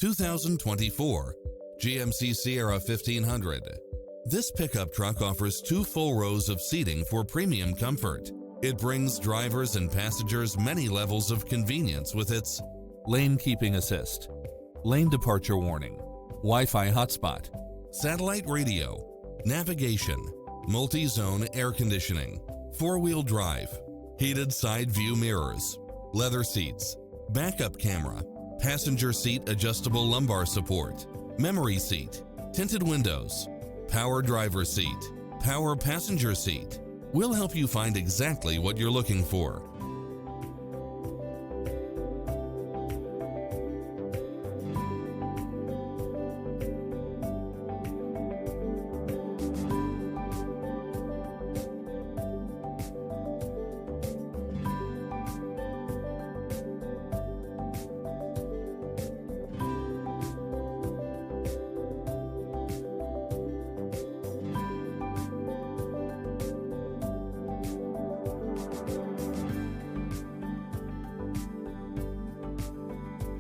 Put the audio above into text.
2024 GMC Sierra 1500. This pickup truck offers 2 full rows of seating for premium comfort. It brings drivers and passengers many levels of convenience with its lane keeping assist, lane departure warning, Wi-Fi hotspot, satellite radio, navigation, multi-zone air conditioning, 4-wheel drive, heated side view mirrors, leather seats, backup camera, passenger seat adjustable lumbar support, memory seat, tinted windows, power driver seat, power passenger seat. We'll help you find exactly what you're looking for.